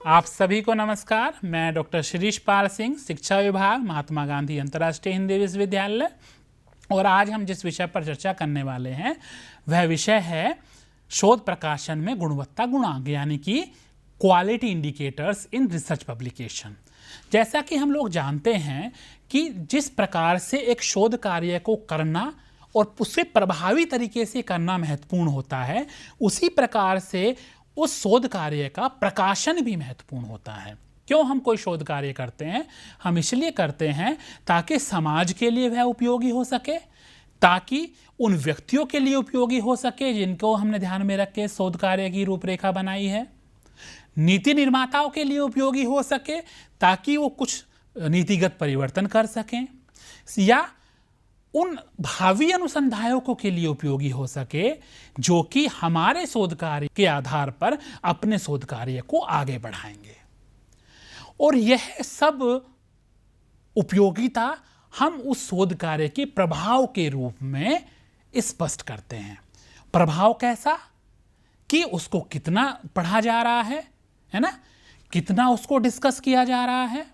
आप सभी को नमस्कार। मैं डॉक्टर शिरीष पाल सिंह, शिक्षा विभाग, महात्मा गांधी अंतर्राष्ट्रीय हिंदी विश्वविद्यालय। और आज हम जिस विषय पर चर्चा करने वाले हैं वह विषय है शोध प्रकाशन में गुणवत्ता गुणांक, यानी कि quality indicators in research publication. जैसा कि हम लोग जानते हैं कि जिस प्रकार से एक शोध कार्य को करना और उसे प्रभावी तरीके से करना महत्वपूर्ण होता है, उसी प्रकार से उस शोध कार्य का प्रकाशन भी महत्वपूर्ण होता है। क्यों हम कोई शोध कार्य करते हैं? हम इसलिए करते हैं ताकि समाज के लिए वह उपयोगी हो सके, ताकि उन व्यक्तियों के लिए उपयोगी हो सके जिनको हमने ध्यान में रख के शोध कार्य की रूपरेखा बनाई है, नीति निर्माताओं के लिए उपयोगी हो सके ताकि वो कुछ नीतिगत परिवर्तन कर सकें, या उन भावी अनुसंधायकों के लिए उपयोगी हो सके जो कि हमारे शोध कार्य के आधार पर अपने शोध कार्य को आगे बढ़ाएंगे। और यह सब उपयोगिता हम उस शोध कार्य के प्रभाव के रूप में स्पष्ट करते हैं। प्रभाव कैसा? कि उसको कितना पढ़ा जा रहा है ना, कितना उसको डिस्कस किया जा रहा है,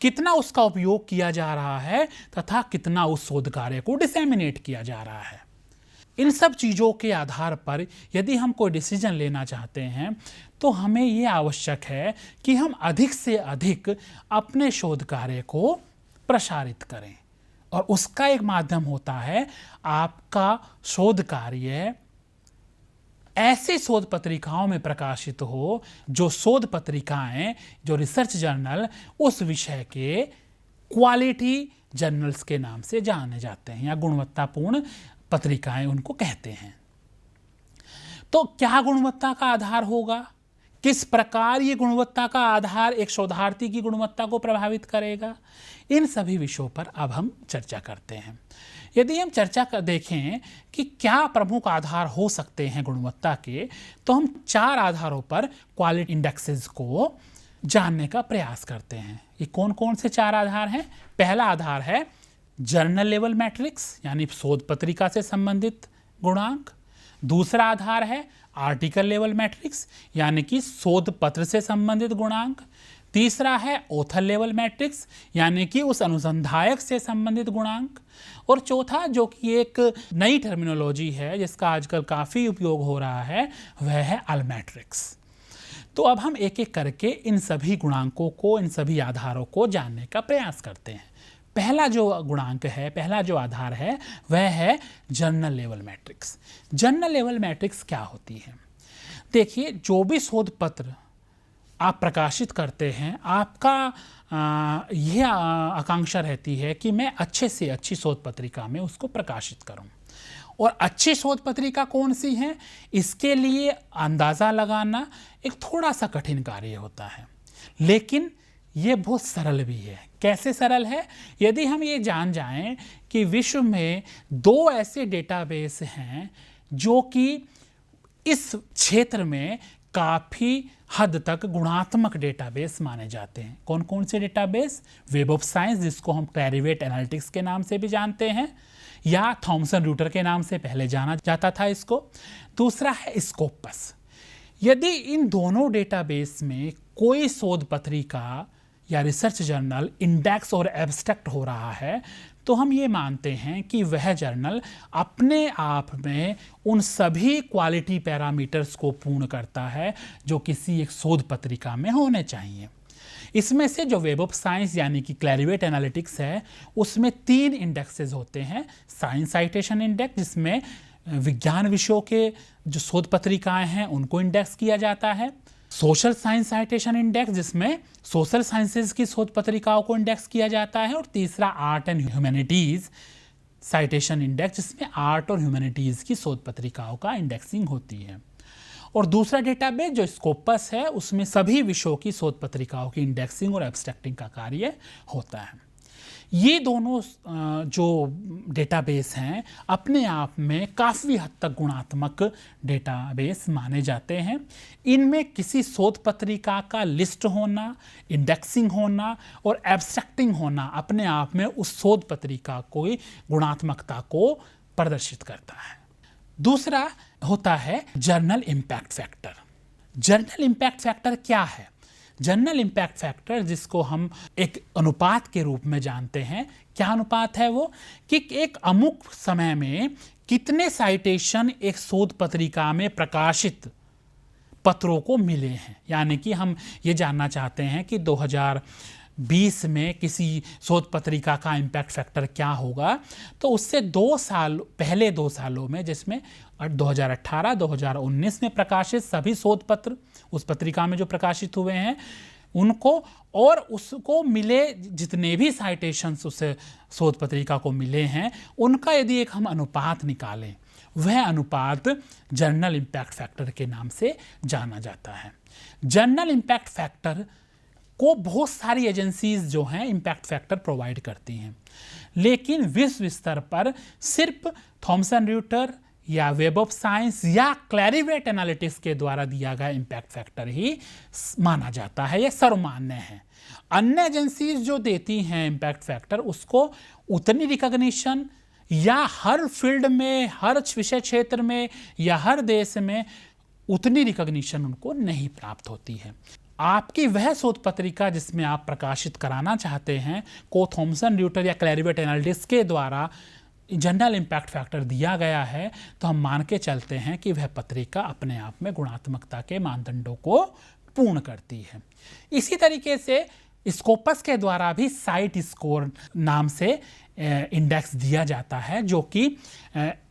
कितना उसका उपयोग किया जा रहा है, तथा कितना उस शोध कार्य को डिसेमिनेट किया जा रहा है। इन सब चीज़ों के आधार पर यदि हम कोई डिसीजन लेना चाहते हैं तो हमें ये आवश्यक है कि हम अधिक से अधिक अपने शोध कार्य को प्रसारित करें, और उसका एक माध्यम होता है आपका शोध कार्य ऐसे शोध पत्रिकाओं में प्रकाशित हो जो शोध पत्रिकाएं, जो रिसर्च जर्नल उस विषय के क्वालिटी जर्नल्स के नाम से जाने जाते हैं, या गुणवत्तापूर्ण पत्रिकाएं उनको कहते हैं। तो क्या गुणवत्ता का आधार होगा? किस प्रकार ये गुणवत्ता का आधार एक शोधार्थी की गुणवत्ता को प्रभावित करेगा? इन सभी विषयों पर अब हम चर्चा करते हैं। यदि हम चर्चा कर देखें कि क्या प्रमुख आधार हो सकते हैं गुणवत्ता के, तो हम 4 आधारों पर क्वालिटी इंडेक्सेस को जानने का प्रयास करते हैं। ये कौन कौन से 4 आधार हैं? पहला आधार है जर्नल लेवल मैट्रिक्स, यानी शोध पत्रिका से संबंधित गुणांक। दूसरा आधार है आर्टिकल लेवल मैट्रिक्स, यानी कि शोध पत्र से संबंधित गुणांक। तीसरा है ऑथर लेवल मैट्रिक्स, यानी कि उस अनुसंधायक से संबंधित गुणांक। और चौथा, जो कि एक नई टर्मिनोलॉजी है जिसका आजकल काफ़ी उपयोग हो रहा है, वह है अल मैट्रिक्स। तो अब हम एक एक करके इन सभी गुणांकों को, इन सभी आधारों को जानने का प्रयास करते हैं। पहला जो गुणांक है, पहला जो आधार है, वह है journal level matrix. Journal level matrix क्या होती है? देखिए, जो भी शोध पत्र आप प्रकाशित करते हैं, आपका यह आकांक्षा रहती है कि मैं अच्छे से अच्छी शोध पत्रिका में उसको प्रकाशित करूं। और अच्छी शोध पत्रिका कौन सी है, इसके लिए अंदाज़ा लगाना एक थोड़ा सा कठिन कार्य होता है, लेकिन ये बहुत सरल भी है। कैसे सरल है? यदि हम ये जान जाएं कि विश्व में 2 ऐसे डेटाबेस हैं जो कि इस क्षेत्र में काफ़ी हद तक गुणात्मक डेटाबेस माने जाते हैं। कौन कौन से डेटाबेस? वेब ऑफ साइंस, जिसको हम क्लैरिवेट एनालिटिक्स के नाम से भी जानते हैं, या थॉमसन रूटर के नाम से पहले जाना जाता था इसको। दूसरा है स्कोपस। यदि इन दोनों डेटाबेस में कोई शोध पत्रिका या रिसर्च जर्नल इंडेक्स और एब्स्ट्रैक्ट हो रहा है, तो हम ये मानते हैं कि वह जर्नल अपने आप में उन सभी क्वालिटी पैरामीटर्स को पूर्ण करता है जो किसी एक शोध पत्रिका में होने चाहिए। इसमें से जो वेब ऑफ साइंस यानी कि क्लैरिवेट एनालिटिक्स है, उसमें 3 इंडेक्सेस होते हैं। साइंस साइटेशन इंडेक्स, जिसमें विज्ञान विषयों के जो शोध पत्रिकाएं हैं उनको इंडेक्स किया जाता है। सोशल साइंस साइटेशन इंडेक्स, जिसमें सोशल साइंसेज की शोध पत्रिकाओं को इंडेक्स किया जाता है। और तीसरा art and humanities citation index, जिसमें आर्ट और ह्यूमैनिटीज़ की शोध पत्रिकाओं का इंडेक्सिंग होती है। और दूसरा डेटाबेस जो स्कोपस है, उसमें सभी विषयों की शोध पत्रिकाओं की इंडेक्सिंग और एब्स्ट्रैक्टिंग का कार्य होता है। ये दोनों जो डेटाबेस हैं अपने आप में काफ़ी हद तक गुणात्मक डेटाबेस माने जाते हैं। इनमें किसी शोध पत्रिका का लिस्ट होना, इंडेक्सिंग होना और एब्स्ट्रैक्टिंग होना अपने आप में उस शोध पत्रिका को गुणात्मकता को प्रदर्शित करता है। दूसरा होता है journal impact factor. Journal impact factor क्या है? जनरल इम्पैक्ट फैक्टर जिसको हम एक अनुपात के रूप में जानते हैं, क्या अनुपात है वो, कि एक अमुक समय में कितने साइटेशन एक शोध पत्रिका में प्रकाशित पत्रों को मिले हैं। यानी कि हम ये जानना चाहते हैं कि 2020 में किसी शोध पत्रिका का इम्पैक्ट फैक्टर क्या होगा, तो उससे 2 साल पहले 2 सालों में, जिसमें 2018-2019 में प्रकाशित सभी शोध पत्र उस पत्रिका में जो प्रकाशित हुए हैं उनको, और उसको मिले जितने भी साइटेशंस उस शोध पत्रिका को मिले हैं, उनका यदि एक हम अनुपात निकालें, वह अनुपात जर्नल इम्पैक्ट फैक्टर के नाम से जाना जाता है। जर्नल इम्पैक्ट फैक्टर को बहुत सारी एजेंसीज जो हैं इम्पैक्ट फैक्टर प्रोवाइड करती हैं, लेकिन विश्व स्तर पर सिर्फ थॉमसन रॉयटर्स या वेब ऑफ साइंस या क्लैरिवेट एनालिटिक्स के द्वारा दिया गया इम्पैक्ट फैक्टर ही माना जाता है, यह सर्वमान्य है। अन्य एजेंसीज जो देती हैं इम्पैक्ट फैक्टर, उसको उतनी रिकॉग्निशन या हर फील्ड में, हर विषय क्षेत्र में या हर देश में उतनी रिकॉग्निशन उनको नहीं प्राप्त होती है। आपकी वह शोध पत्रिका जिसमें आप प्रकाशित कराना चाहते हैं को थॉमसन रॉयटर्स या क्लैरिवेट एनालिटिक्स के द्वारा जनरल इम्पैक्ट फैक्टर दिया गया है, तो हम मान के चलते हैं कि वह पत्रिका अपने आप में गुणात्मकता के मानदंडों को पूर्ण करती है। इसी तरीके से स्कोपस के द्वारा भी साइट स्कोर नाम से इंडेक्स दिया जाता है, जो कि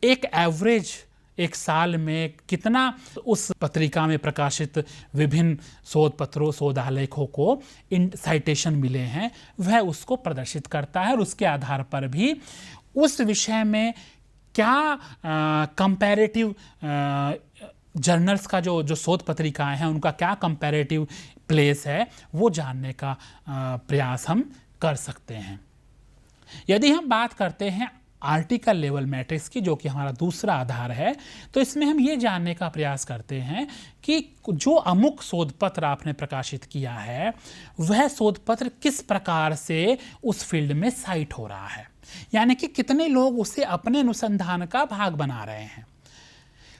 एक एवरेज एक साल में कितना उस पत्रिका में प्रकाशित विभिन्न शोध पत्रों, शोध आलेखों को साइटेशन मिले हैं, वह उसको प्रदर्शित करता है। और उसके आधार पर भी उस विषय में क्या कंपैरेटिव जर्नल्स का जो शोध पत्रिकाएं हैं उनका क्या कंपैरेटिव प्लेस है, वो जानने का प्रयास हम कर सकते हैं। यदि हम बात करते हैं आर्टिकल लेवल मैट्रिक्स की, जो कि हमारा दूसरा आधार है, तो इसमें हम ये जानने का प्रयास करते हैं कि जो अमुक शोध पत्र आपने प्रकाशित किया है, वह शोध पत्र किस प्रकार से उस फील्ड में साइट हो रहा है, यानी कि कितने लोग उसे अपने अनुसंधान का भाग बना रहे हैं।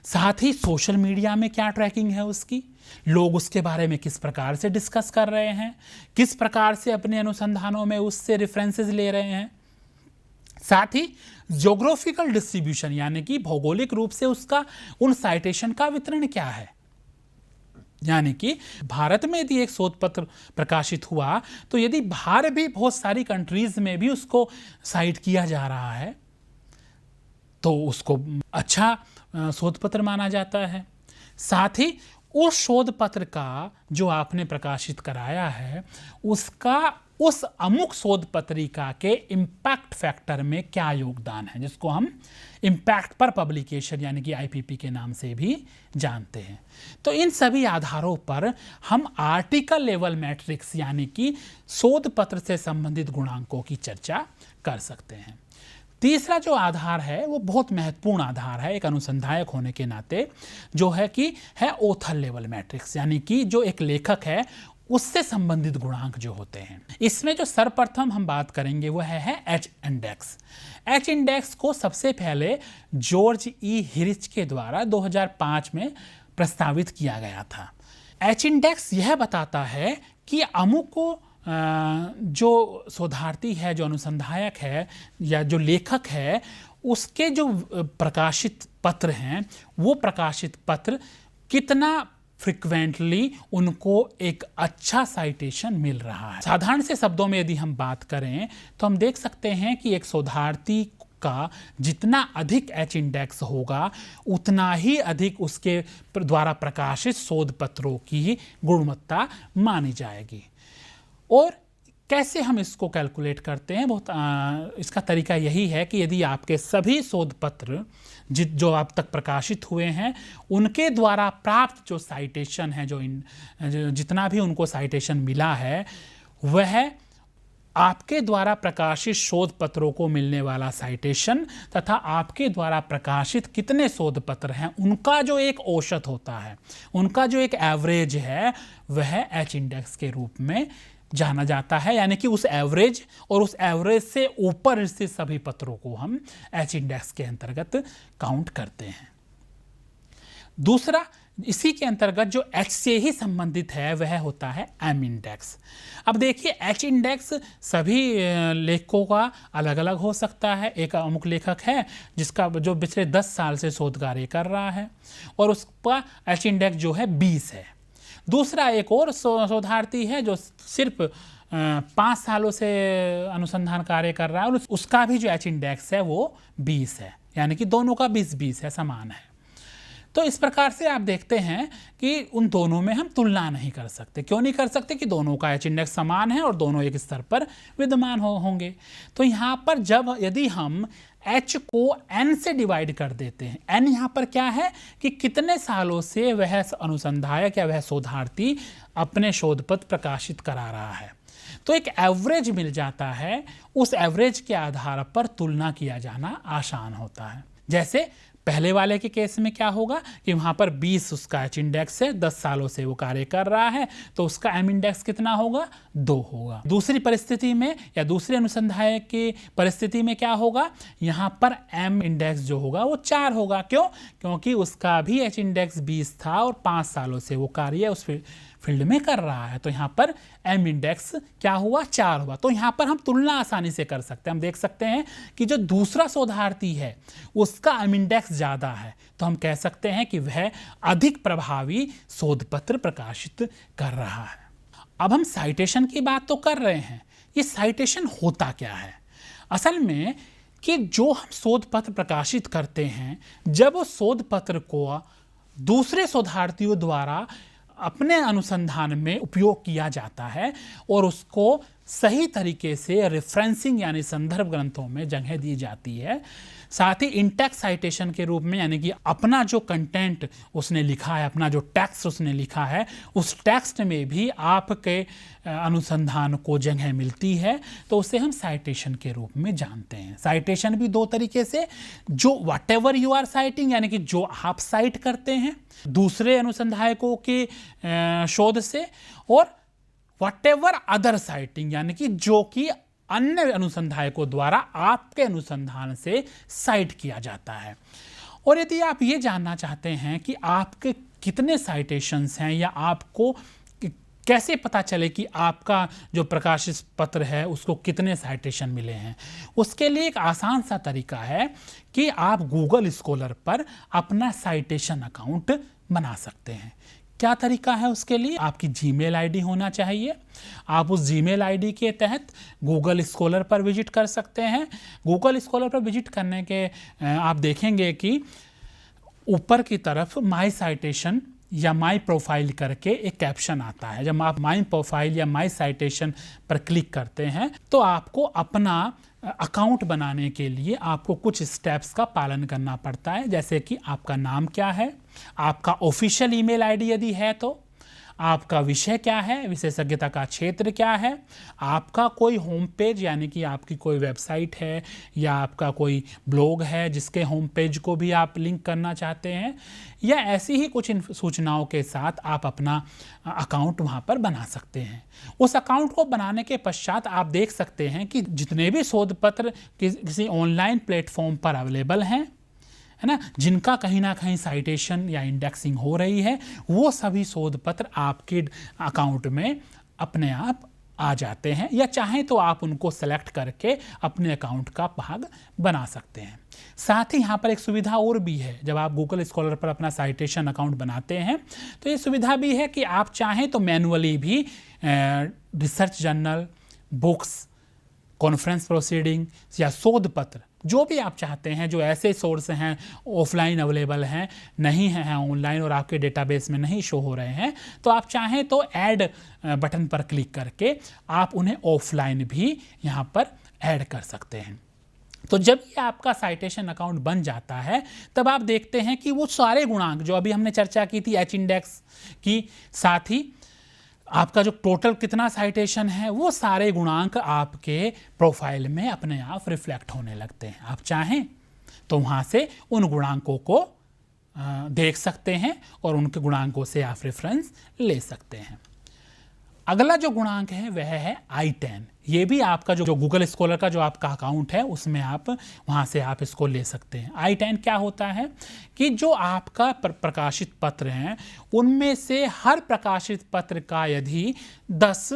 साथ ही सोशल मीडिया में क्या ट्रैकिंग है उसकी, लोग उसके बारे में किस प्रकार से डिस्कस कर रहे हैं, किस प्रकार से अपने अनुसंधानों में उससे रेफरेंसेस ले रहे हैं। साथ ही ज्योग्राफिकल डिस्ट्रीब्यूशन, यानी कि भौगोलिक रूप से उसका उन साइटेशन का वितरण क्या है, यानी कि भारत में यदि एक शोध पत्र प्रकाशित हुआ, तो यदि बाहर भी बहुत सारी कंट्रीज में भी उसको साइट किया जा रहा है, तो उसको अच्छा शोध पत्र माना जाता है। साथ ही उस शोध पत्र का जो आपने प्रकाशित कराया है, उसका उस अमुक शोध पत्रिका के इम्पैक्ट फैक्टर में क्या योगदान है, जिसको हम इम्पैक्ट पर पब्लिकेशन यानी कि IPP के नाम से भी जानते हैं। तो इन सभी आधारों पर हम आर्टिकल लेवल मैट्रिक्स यानी कि शोध पत्र से संबंधित गुणांकों की चर्चा कर सकते हैं। तीसरा जो आधार है वो बहुत महत्वपूर्ण आधार है एक अनुसंधायक होने के नाते, जो है कि है ऑथर लेवल मैट्रिक्स, यानी कि जो एक लेखक है उससे संबंधित गुणांक जो होते हैं। इसमें जो सर्वप्रथम हम बात करेंगे वो है H इंडेक्स। H इंडेक्स को सबसे पहले जॉर्ज E. हिरिच के द्वारा 2005 में प्रस्तावित किया गया था। H इंडेक्स यह बताता है कि अमुक को जो शोधार्थी है, जो अनुसंधायक है या जो लेखक है, उसके जो प्रकाशित पत्र हैं, वो प्रकाशित पत्र कितना फ्रिक्वेंटली उनको एक अच्छा साइटेशन मिल रहा है। साधारण से शब्दों में यदि हम बात करें तो हम देख सकते हैं कि एक शोधार्थी का जितना अधिक H इंडेक्स होगा, उतना ही अधिक उसके द्वारा प्रकाशित शोध पत्रों की गुणवत्ता मानी जाएगी। और कैसे हम इसको कैलकुलेट करते हैं, बहुत इसका तरीका यही है कि यदि आपके सभी शोध पत्र जो अब तक प्रकाशित हुए हैं, उनके द्वारा प्राप्त जो साइटेशन है, जो जितना भी उनको साइटेशन मिला है, वह आपके द्वारा प्रकाशित शोध पत्रों को मिलने वाला साइटेशन तथा आपके द्वारा प्रकाशित कितने शोध पत्र हैं, उनका जो एक औसत होता है, उनका जो एक एवरेज है, वह H इंडेक्स के रूप में जाना जाता है। यानी कि उस एवरेज और उस एवरेज से ऊपर स्थित सभी पत्रों को हम H इंडेक्स के अंतर्गत काउंट करते हैं। दूसरा, इसी के अंतर्गत जो H से ही संबंधित है वह होता है M इंडेक्स। अब देखिए H इंडेक्स सभी लेखकों का अलग अलग हो सकता है। एक अमुक लेखक है जिसका जो पिछले 10 साल से शोध कार्य कर रहा है और उसका H इंडेक्स जो है 20 है। दूसरा एक और शोधार्थी है जो सिर्फ 5 सालों से अनुसंधान कार्य कर रहा है और उसका भी जो H इंडेक्स है वो 20 है, यानी कि दोनों का 20-20 है, समान है। तो इस प्रकार से आप देखते हैं कि उन दोनों में हम तुलना नहीं कर सकते। क्यों नहीं कर सकते? कि दोनों का H इंडेक्स समान है और दोनों एक स्तर पर विद्यमान होंगे। तो यहाँ पर यदि हम H को N से डिवाइड कर देते हैं, N यहाँ पर क्या है कि कितने सालों से वह अनुसंधायक या वह शोधार्थी अपने शोध पत्र प्रकाशित करा रहा है, तो एक एवरेज मिल जाता है। उस एवरेज के आधार पर तुलना किया जाना आसान होता है। जैसे पहले वाले के केस में क्या होगा कि वहाँ पर 20 उसका H इंडेक्स है, 10 सालों से वो कार्य कर रहा है, तो उसका M इंडेक्स कितना होगा? 2 होगा। दूसरी परिस्थिति में या दूसरे अनुसंधायक की परिस्थिति में क्या होगा? यहाँ पर M इंडेक्स जो होगा वो 4 होगा। क्यों? क्योंकि उसका भी H इंडेक्स 20 था और 5 सालों से वो कार्य उस फील्ड में कर रहा है, तो यहाँ पर M इंडेक्स क्या हुआ? 4 हुआ। तो यहाँ पर हम तुलना आसानी से कर सकते हैं। हम देख सकते हैं कि जो दूसरा शोधार्थी है उसका M इंडेक्स ज़्यादा है, तो हम कह सकते हैं कि वह अधिक प्रभावी शोध पत्र प्रकाशित कर रहा है। अब हम साइटेशन की बात तो कर रहे हैं, ये साइटेशन होता क्या है? असल में कि जो हम शोध पत्र प्रकाशित करते हैं, जब उस शोध पत्र को दूसरे शोधार्थियों द्वारा अपने अनुसंधान में उपयोग किया जाता है और उसको सही तरीके से रेफरेंसिंग यानी संदर्भ ग्रंथों में जगह दी जाती है, साथ ही इंटेक्स्ट साइटेशन के रूप में, यानी कि अपना जो कंटेंट उसने लिखा है, अपना जो टेक्स्ट उसने लिखा है, उस टेक्स्ट में भी आपके अनुसंधान को जगह मिलती है, तो उसे हम साइटेशन के रूप में जानते हैं। साइटेशन भी 2 तरीके से, जो व्हाटएवर यू आर साइटिंग, यानी कि जो आप साइट करते हैं दूसरे अनुसंधायकों के शोध से, और व्हाटएवर अदर साइटिंग, यानी कि जो कि अन्य अनुसंधायकों द्वारा आपके अनुसंधान से साइट किया जाता है। और यदि आप ये जानना चाहते हैं कि आपके कितने साइटेशंस हैं या आपको कैसे पता चले कि आपका जो प्रकाशित पत्र है उसको कितने साइटेशन मिले हैं, उसके लिए एक आसान सा तरीका है कि आप गूगल स्कॉलर पर अपना साइटेशन अकाउंट बना सकते हैं। क्या तरीका है उसके लिए? आपकी जीमेल आईडी होना चाहिए। आप उस जीमेल आईडी के तहत गूगल स्कॉलर पर विजिट कर सकते हैं। गूगल स्कॉलर पर विजिट करने के आप देखेंगे कि ऊपर की तरफ माई साइटेशन या माई प्रोफाइल करके एक कैप्शन आता है। जब आप माई प्रोफाइल या माई साइटेशन पर क्लिक करते हैं तो आपको अपना अकाउंट बनाने के लिए आपको कुछ स्टेप्स का पालन करना पड़ता है, जैसे कि आपका नाम क्या है, आपका ऑफिशियल ईमेल आईडी यदि है तो, आपका विषय क्या है, विशेषज्ञता का क्षेत्र क्या है, आपका कोई होम पेज यानी कि आपकी कोई वेबसाइट है या आपका कोई ब्लॉग है जिसके होम पेज को भी आप लिंक करना चाहते हैं, या ऐसी ही कुछ सूचनाओं के साथ आप अपना अकाउंट वहाँ पर बना सकते हैं। उस अकाउंट को बनाने के पश्चात आप देख सकते हैं कि जितने भी शोध पत्र किसी ऑनलाइन प्लेटफॉर्म पर अवेलेबल हैं, है ना, जिनका कहीं ना कहीं साइटेशन या इंडेक्सिंग हो रही है, वो सभी शोध पत्र आपके अकाउंट में अपने आप आ जाते हैं, या चाहें तो आप उनको सेलेक्ट करके अपने अकाउंट का भाग बना सकते हैं। साथ ही यहाँ पर एक सुविधा और भी है। जब आप गूगल स्कॉलर पर अपना साइटेशन अकाउंट बनाते हैं तो ये सुविधा भी है कि आप चाहें तो मैनुअली भी research journal, books, conference proceeding या शोध पत्र जो भी आप चाहते हैं, जो ऐसे सोर्स हैं ऑफलाइन अवेलेबल हैं, नहीं हैं ऑनलाइन और आपके डेटाबेस में नहीं शो हो रहे हैं, तो आप चाहें तो ऐड बटन पर क्लिक करके आप उन्हें ऑफलाइन भी यहाँ पर ऐड कर सकते हैं। तो जब ये आपका साइटेशन अकाउंट बन जाता है तब आप देखते हैं कि वो सारे गुणांक जो अभी हमने चर्चा की थी H इंडेक्स की, साथ ही आपका जो टोटल कितना साइटेशन है, वो सारे गुणांक आपके प्रोफाइल में अपने आप रिफ्लेक्ट होने लगते हैं। आप चाहें तो वहाँ से उन गुणांकों को देख सकते हैं और उनके गुणांकों से आप रेफरेंस ले सकते हैं। अगला जो गुणांक है वह है I10। ये भी आपका जो गूगल स्कॉलर का जो आपका अकाउंट है उसमें आप वहाँ से आप इसको ले सकते हैं। I10 क्या होता है कि जो आपका प्रकाशित पत्र हैं उनमें से हर प्रकाशित पत्र का यदि 10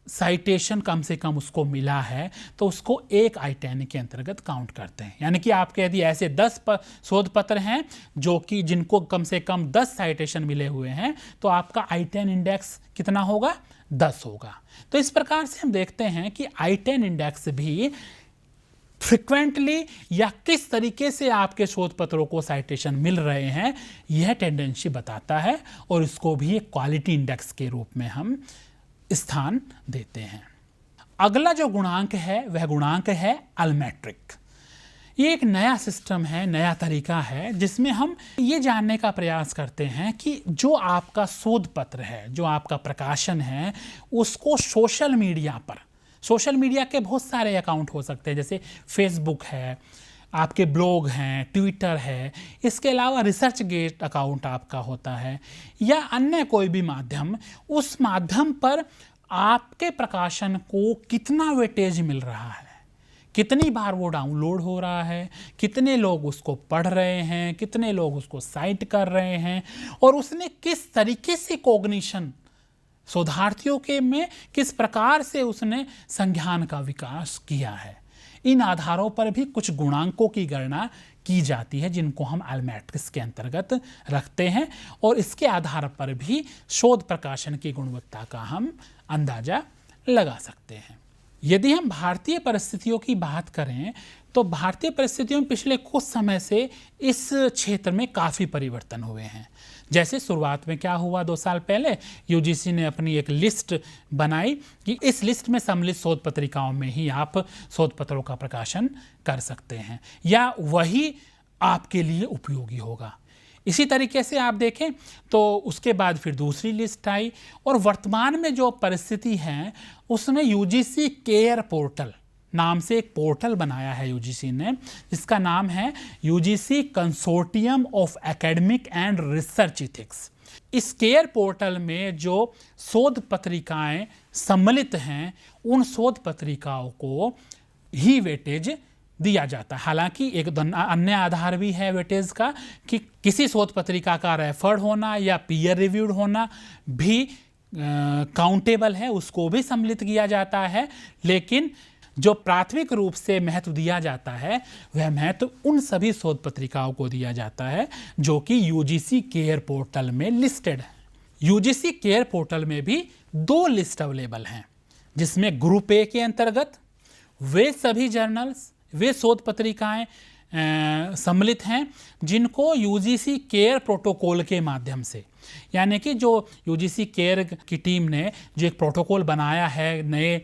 साइटेशन कम से कम उसको मिला है तो उसको एक I10 के अंतर्गत काउंट करते हैं। यानी कि आपके यदि ऐसे 10 शोध पत्र हैं जो कि जिनको कम से कम 10 साइटेशन मिले हुए हैं तो आपका I10 इंडेक्स कितना होगा, 10 होगा। तो इस प्रकार से हम देखते हैं कि I10 इंडेक्स भी फ्रिक्वेंटली या किस तरीके से आपके शोध पत्रों को साइटेशन मिल रहे हैं यह टेंडेंसी बताता है और इसको भी एक क्वालिटी इंडेक्स के रूप में हम स्थान देते हैं। अगला जो गुणांक है वह गुणांक है अल्मेट्रिक। ये एक नया सिस्टम है, नया तरीका है जिसमें हम ये जानने का प्रयास करते हैं कि जो आपका शोध पत्र है, जो आपका प्रकाशन है, उसको सोशल मीडिया के बहुत सारे अकाउंट हो सकते हैं, जैसे फेसबुक है, आपके ब्लॉग हैं, ट्विटर है, इसके अलावा रिसर्च गेट अकाउंट आपका होता है या अन्य कोई भी माध्यम, उस माध्यम पर आपके प्रकाशन को कितना वेटेज मिल रहा है, कितनी बार वो डाउनलोड हो रहा है, कितने लोग उसको पढ़ रहे हैं, कितने लोग उसको साइट कर रहे हैं और उसने किस तरीके से कॉग्निशन शोधार्थियों के में किस प्रकार से उसने संज्ञान का विकास किया है। इन आधारों पर भी कुछ गुणांकों की गणना की जाती है जिनको हम अल्मेट्रिक्स के अंतर्गत रखते हैं और इसके आधार पर भी शोध प्रकाशन की गुणवत्ता का हम अंदाजा लगा सकते हैं। यदि हम भारतीय परिस्थितियों की बात करें तो भारतीय परिस्थितियों में पिछले कुछ समय से इस क्षेत्र में काफ़ी परिवर्तन हुए हैं। जैसे शुरुआत में क्या हुआ, 2 साल पहले यूजीसी ने अपनी एक लिस्ट बनाई कि इस लिस्ट में सम्मिलित शोध पत्रिकाओं में ही आप शोध पत्रों का प्रकाशन कर सकते हैं या वही आपके लिए उपयोगी होगा। इसी तरीके से आप देखें तो उसके बाद फिर दूसरी लिस्ट आई और वर्तमान में जो परिस्थिति है उसमें यूजीसी केयर पोर्टल नाम से एक पोर्टल बनाया है यूजीसी ने, जिसका नाम है UGC consortium of academic and research ethics. इस केयर पोर्टल में जो शोध पत्रिकाएं सम्मिलित हैं उन शोध पत्रिकाओं को ही वेटेज दिया जाता है। हालांकि एक अन्य आधार भी है वेटेज का कि किसी शोध पत्रिका का रेफर्ड होना या पीयर रिव्यूड होना भी काउंटेबल है, उसको भी सम्मिलित किया जाता है, लेकिन जो प्राथमिक रूप से महत्व दिया जाता है वह महत्व उन सभी शोध पत्रिकाओं को दिया जाता है जो कि यूजीसी केयर पोर्टल में लिस्टेड है। यूजीसी केयर पोर्टल में भी 2 लिस्ट अवेलेबल हैं जिसमें ग्रुप ए के अंतर्गत वे सभी जर्नल्स, वे शोध पत्रिकाएं सम्मिलित हैं जिनको यूजीसी केयर प्रोटोकॉल के माध्यम से, यानी कि जो यूजीसी केयर की टीम ने जो एक प्रोटोकॉल बनाया है नए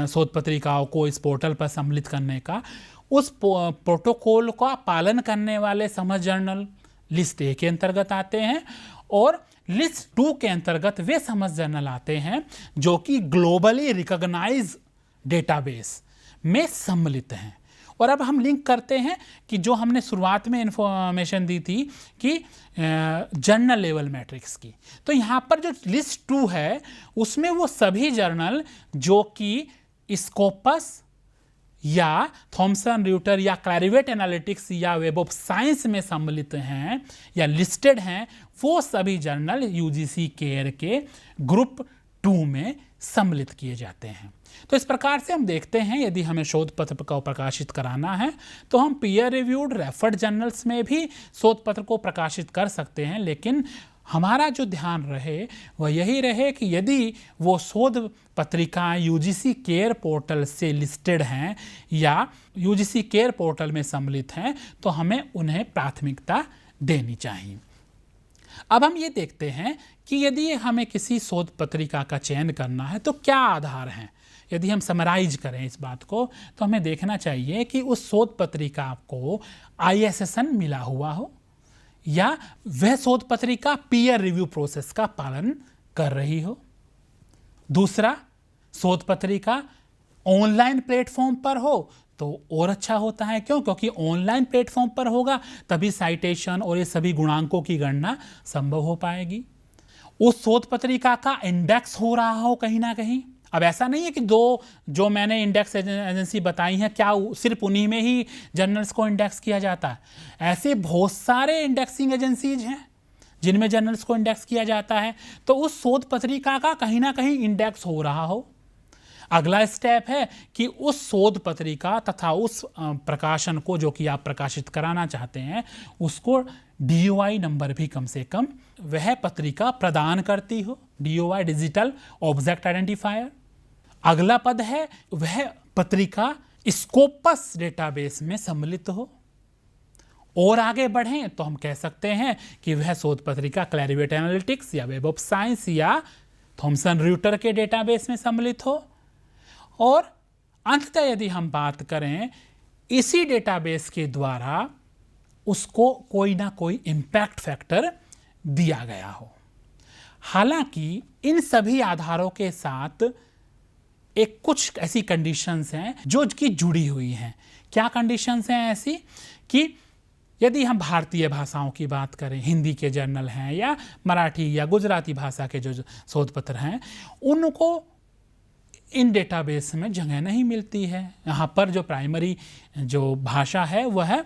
शोध पत्रिकाओं को इस पोर्टल पर सम्मिलित करने का, उस प्रोटोकॉल का पालन करने वाले समझ जर्नल लिस्ट ए के अंतर्गत आते हैं और लिस्ट 2 के अंतर्गत वे समझ जर्नल आते हैं जो कि ग्लोबली रिकॉग्नाइज डेटाबेस में सम्मिलित हैं। और अब हम लिंक करते हैं कि जो हमने शुरुआत में इंफॉर्मेशन दी थी कि जर्नल लेवल मैट्रिक्स की, तो यहाँ पर जो लिस्ट 2 है उसमें वो सभी जर्नल जो कि स्कोपस या थॉमसन र्यूटर या क्लैरिवेट एनालिटिक्स या वेब ऑफ साइंस में सम्मिलित हैं या लिस्टेड हैं, वो सभी जर्नल यूजीसी केयर के ग्रुप 2 में सम्मिलित किए जाते हैं। तो इस प्रकार से हम देखते हैं यदि हमें शोध पत्र को प्रकाशित कराना है तो हम पीयर रिव्यूड रेफर्ड जर्नल्स में भी शोध पत्र को प्रकाशित कर सकते हैं, लेकिन हमारा जो ध्यान रहे वह यही रहे कि यदि वो शोध पत्रिकाएं यूजीसी केयर पोर्टल से लिस्टेड हैं या यूजीसी केयर पोर्टल में सम्मिलित हैं तो हमें उन्हें प्राथमिकता देनी चाहिए। अब हम ये देखते हैं कि यदि हमें किसी शोध पत्रिका का चयन करना है तो क्या आधार हैं। यदि हम समराइज करें इस बात को तो हमें देखना चाहिए कि उस शोध पत्रिका को ISSN मिला हुआ हो या वह शोध पत्रिका पीयर रिव्यू प्रोसेस का पालन कर रही हो। दूसरा, शोध पत्रिका ऑनलाइन प्लेटफॉर्म पर हो तो और अच्छा होता है। क्यों? क्योंकि ऑनलाइन प्लेटफॉर्म पर होगा तभी साइटेशन और ये सभी गुणांकों की गणना संभव हो पाएगी। उस शोध पत्रिका का इंडेक्स हो रहा हो कहीं ना कहीं। अब ऐसा नहीं है कि दो जो मैंने इंडेक्स एजेंसी बताई हैं क्या सिर्फ उन्हीं में ही जर्नल्स को इंडेक्स किया जाता है। ऐसे बहुत सारे इंडेक्सिंग एजेंसीज हैं जिनमें जर्नल्स को इंडेक्स किया जाता है। तो उस शोध पत्रिका का कहीं ना कहीं इंडेक्स हो रहा हो। अगला स्टेप है कि उस शोध पत्रिका तथा उस प्रकाशन को जो कि आप प्रकाशित कराना चाहते हैं उसको DOI नंबर भी कम से कम वह पत्रिका प्रदान करती हो, DOI डिजिटल ऑब्जेक्ट आइडेंटिफायर। अगला पद है वह पत्रिका स्कोपस डेटाबेस में सम्मिलित हो। और आगे बढ़ें तो हम कह सकते हैं कि वह शोध पत्रिका क्लैरिवेट एनालिटिक्स या वेब ऑफ साइंस या थॉमसन र्यूटर के डेटाबेस में सम्मिलित हो। और अंततः यदि हम बात करें इसी डेटाबेस के द्वारा उसको कोई ना कोई इम्पैक्ट फैक्टर दिया गया हो। हालांकि इन सभी आधारों के साथ एक कुछ ऐसी कंडीशंस हैं जो कि जुड़ी हुई हैं। क्या कंडीशंस हैं ऐसी कि यदि हम भारतीय भाषाओं की बात करें, हिंदी के जर्नल हैं या मराठी या गुजराती भाषा के जो शोध पत्र हैं उनको इन डेटाबेस में जगह नहीं मिलती है। यहाँ पर जो प्राइमरी जो भाषा है वह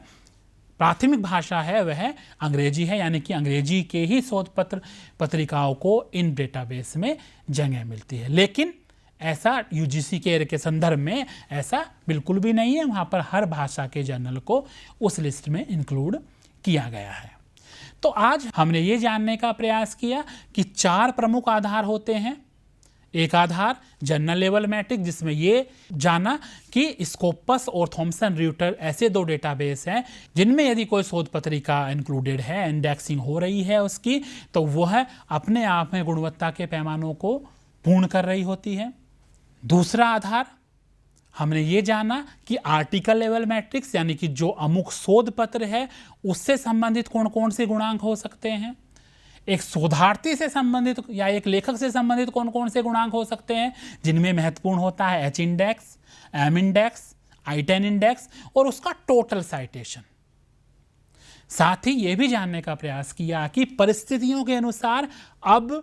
प्राथमिक भाषा है वह अंग्रेजी है, यानी कि अंग्रेजी के ही शोध पत्र पत्रिकाओं को इन डेटाबेस में जगह मिलती है। लेकिन ऐसा UGC के संदर्भ में ऐसा बिल्कुल भी नहीं है। वहाँ पर हर भाषा के जर्नल को उस लिस्ट में इंक्लूड किया गया है। तो आज हमने ये जानने का प्रयास किया कि 4 प्रमुख आधार होते हैं। एक आधार जर्नल लेवल मैट्रिक, जिसमें ये जाना कि स्कोपस और थॉमसन र्यूटर ऐसे 2 डेटाबेस हैं जिनमें यदि कोई शोध पत्रिका इंक्लूडेड है, इंडेक्सिंग हो रही है उसकी, तो वह अपने आप में गुणवत्ता के पैमानों को पूर्ण कर रही होती है। दूसरा आधार हमने ये जाना कि आर्टिकल लेवल मैट्रिक्स, यानी कि जो अमुक शोध पत्र है उससे संबंधित कौन कौन से गुणांक हो सकते हैं। एक शोधार्थी से संबंधित या एक लेखक से संबंधित कौन कौन से गुणांक हो सकते हैं, जिनमें महत्वपूर्ण होता है H index, M index, I10 index और उसका टोटल साइटेशन। साथ ही ये भी जानने का प्रयास किया कि परिस्थितियों के अनुसार अब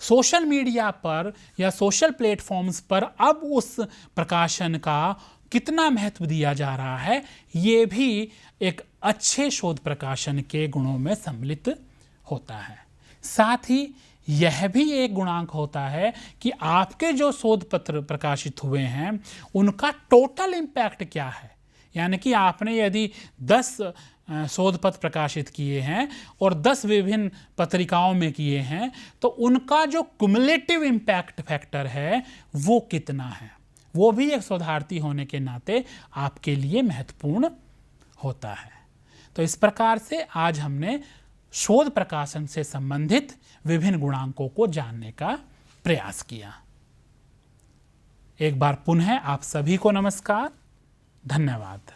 सोशल मीडिया पर या सोशल प्लेटफॉर्म्स पर अब उस प्रकाशन का कितना महत्व दिया जा रहा है, ये भी एक अच्छे शोध प्रकाशन के गुणों में सम्मिलित होता है। साथ ही यह भी एक गुणांक होता है कि आपके जो शोध पत्र प्रकाशित हुए हैं उनका टोटल इम्पैक्ट क्या है। यानी कि आपने यदि 10 शोध पत्र प्रकाशित किए हैं और 10 विभिन्न पत्रिकाओं में किए हैं तो उनका जो क्युमुलेटिव इम्पैक्ट फैक्टर है वो कितना है, वो भी एक शोधार्थी होने के नाते आपके लिए महत्वपूर्ण होता है। तो इस प्रकार से आज हमने शोध प्रकाशन से संबंधित विभिन्न गुणांकों को जानने का प्रयास किया। एक बार पुनः आप सभी को नमस्कार, धन्यवाद।